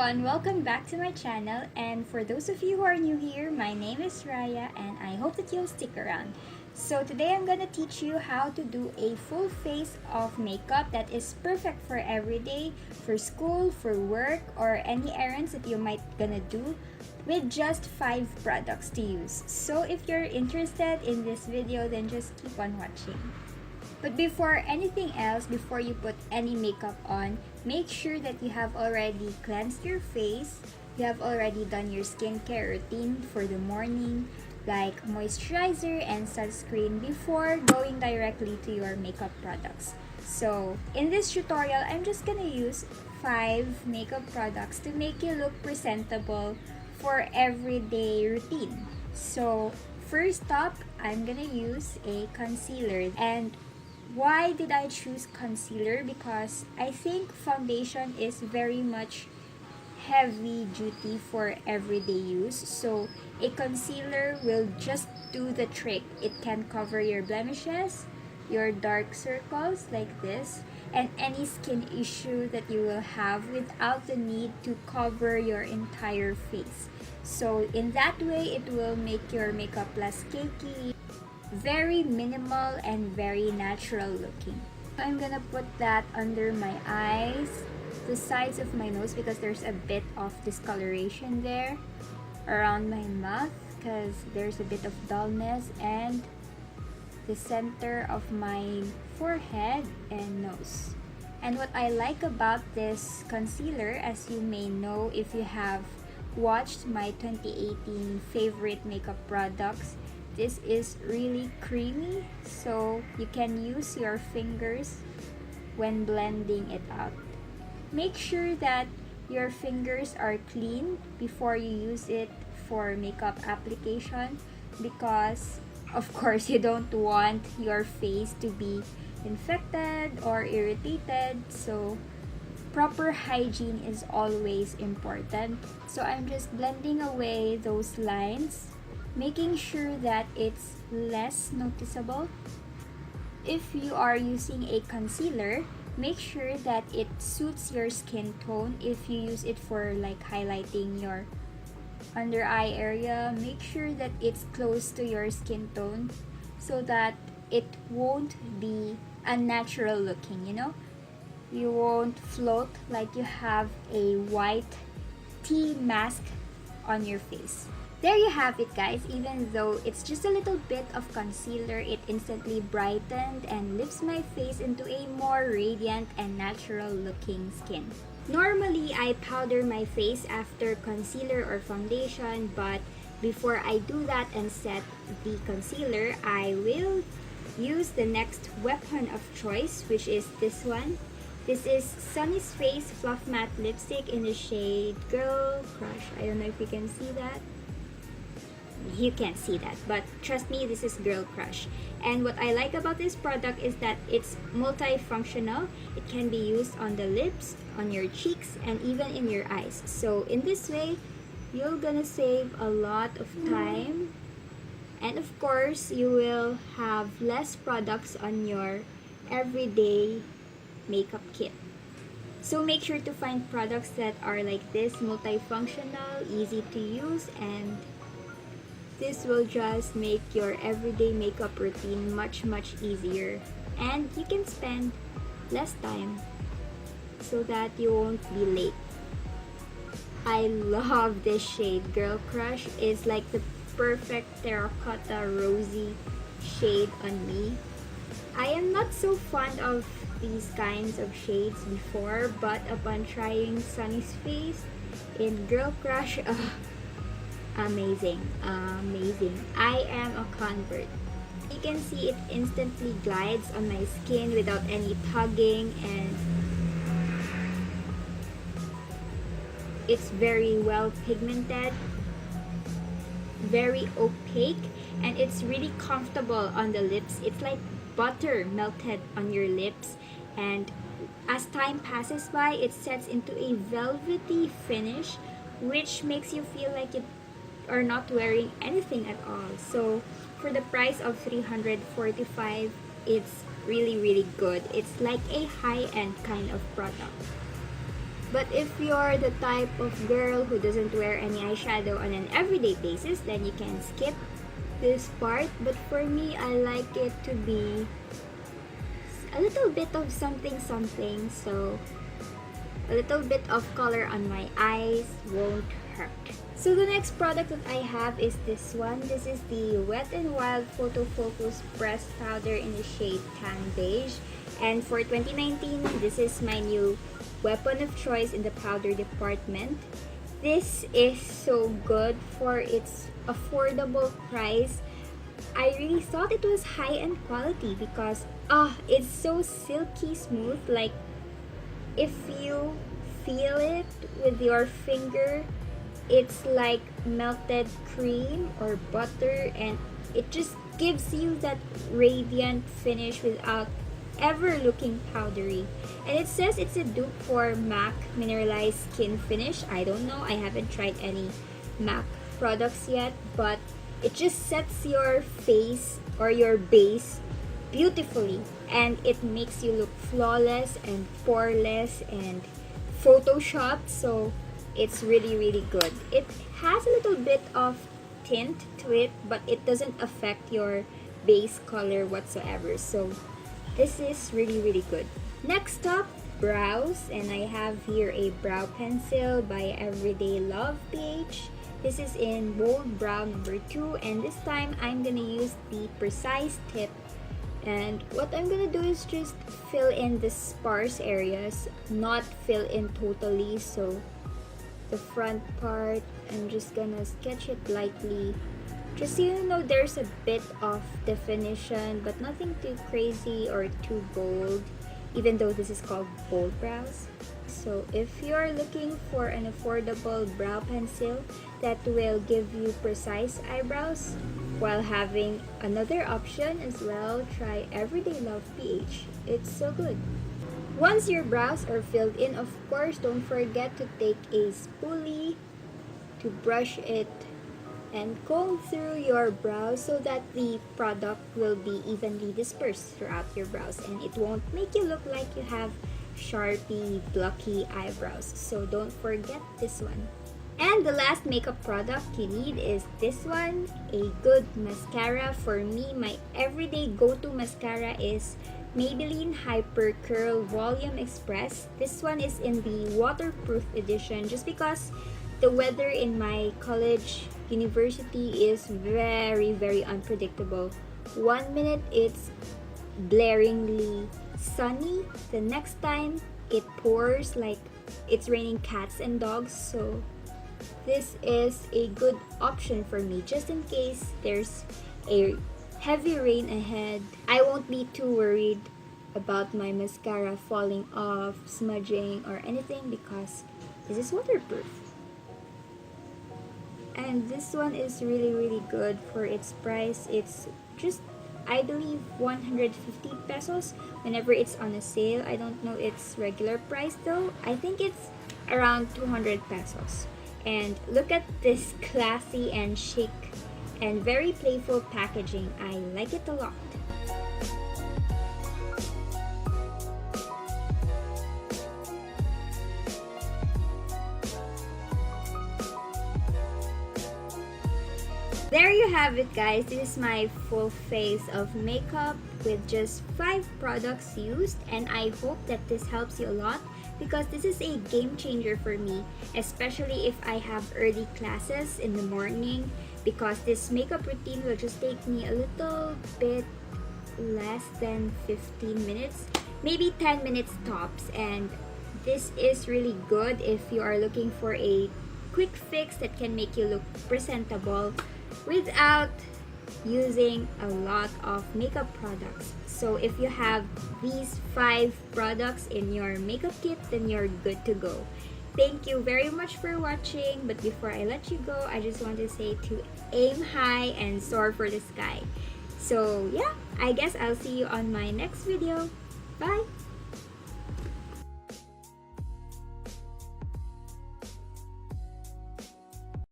everyone, welcome back to my channel, and for those of you who are new here, my name is Raya and I hope that you'll stick around. So today I'm gonna teach you how to do a full face of makeup that is perfect for every day, for school, for work, or any errands that you might gonna do with just 5 products to use. So if you're interested in this video, then just keep on watching. But before anything else, before you put any makeup on, make sure that you have already cleansed your face, you have already done your skincare routine for the morning, like moisturizer and sunscreen before going directly to your makeup products. So in this tutorial, I'm just gonna use 5 makeup products to make you look presentable for everyday routine. So first up, I'm gonna use a concealer. And why did I choose concealer? Because I think foundation is very much heavy duty for everyday use. So a concealer will just do the trick. It can cover your blemishes, your dark circles like this, and any skin issue that you will have without the need to cover your entire face. So in that way, it will make your makeup less cakey, very minimal and very natural looking. I'm gonna put that under my eyes, the sides of my nose because there's a bit of discoloration there, around my mouth because there's a bit of dullness, and the center of my forehead and nose. And what I like about this concealer, as you may know if you have watched my 2018 favorite makeup products, this is really creamy, so you can use your fingers when blending it out. Make sure that your fingers are clean before you use it for makeup application, because of course you don't want your face to be infected or irritated, so proper hygiene is always important. So I'm just blending away those lines, making sure that it's less noticeable. If you are using a concealer, make sure that it suits your skin tone. If you use it for like highlighting your under eye area, make sure that it's close to your skin tone so that it won't be unnatural looking, You won't float like you have a white tea mask on your face. There you have it, guys. Even though it's just a little bit of concealer, it instantly brightened and lifts my face into a more radiant and natural looking skin. Normally, I powder my face after concealer or foundation, but before I do that and set the concealer, I will use the next weapon of choice, which is this one. This is Sunny's Face Fluff Matte Lipstick in the shade Girl Crush. I don't know if you can see that. You can't see that, but trust me, this is Girl Crush. And what I like about this product is that it's multifunctional. It can be used on the lips, on your cheeks, and even in your eyes. So in this way, you're gonna save a lot of time, and of course you will have less products on your everyday makeup kit. So make sure to find products that are like this, multifunctional, easy to use, and this will just make your everyday makeup routine much easier, and you can spend less time so that you won't be late. I love this shade. Girl Crush is like the perfect terracotta rosy shade on me. I am not so fond of these kinds of shades before, but upon trying Sunny's Face in Girl Crush, amazing. I am a convert. You can see it instantly glides on my skin without any tugging, and it's very well pigmented, very opaque, and it's really comfortable on the lips. It's like butter melted on your lips, and as time passes by, it sets into a velvety finish, which makes you feel like you are not wearing anything at all. So for the price of $345, it's really good. It's like a high-end kind of product. But if you're the type of girl who doesn't wear any eyeshadow on an everyday basis, then you can skip this part. But for me, I like it to be a little bit of something something, so a little bit of color on my eyes won't hurt. So the next product that I have is this one. This is the Wet n Wild Photo Focus Pressed Powder in the shade Tan Beige. And for 2019, this is my new weapon of choice in the powder department. This is so good for its affordable price. I really thought it was high-end quality because it's so silky smooth. Like, if you feel it with your finger, it's like melted cream or butter, and it just gives you that radiant finish without ever looking powdery. And it says it's a dupe for MAC Mineralized Skin Finish. I don't know, I haven't tried any MAC products yet, but it just sets your face or your base beautifully, and it makes you look flawless and poreless and photoshopped. So it's really good. It has a little bit of tint to it, but it doesn't affect your base color whatsoever. So this is really good. Next up, brows, and I have here a brow pencil by Everyday Love PH. This is in Bold Brow number 2, and this time I'm gonna use the precise tip. And what I'm gonna do is just fill in the sparse areas, not fill in totally. So the front part, I'm just gonna sketch it lightly, just so you know there's a bit of definition, but nothing too crazy or too bold, even though this is called bold brows. So if you're looking for an affordable brow pencil that will give you precise eyebrows while having another option as well, try Everyday Love PH. It's so good. Once your brows are filled in, of course, don't forget to take a spoolie to brush it and comb through your brows so that the product will be evenly dispersed throughout your brows, and it won't make you look like you have sharpy, blocky eyebrows. So don't forget this one. And the last makeup product you need is this one, a good mascara. For me, my everyday go-to mascara is Maybelline Hyper Curl Volume Express. This one is in the waterproof edition just because the weather in my college university is very unpredictable. 1 minute it's blaringly sunny, the next time it pours like it's raining cats and dogs. So this is a good option for me just in case there's a heavy rain ahead. I won't be too worried about my mascara falling off, smudging, or anything because this is waterproof. And this one is really good for its price. It's just, I believe, 150 pesos whenever it's on a sale. I don't know its regular price though. I think it's around 200 pesos. And look at this classy and chic and very playful packaging. I like it a lot. There you have it, guys. This is my full face of makeup with just 5 products used, and I hope that this helps you a lot because this is a game changer for me, especially if I have early classes in the morning, because this makeup routine will just take me a little bit less than 15 minutes, maybe 10 minutes tops. And this is really good if you are looking for a quick fix that can make you look presentable without using a lot of makeup products. So if you have these 5 products in your makeup kit, then you're good to go. Thank you very much for watching, but before I let you go, I just want to say to aim high and soar for the sky. So yeah, I guess I'll see you on my next video. Bye!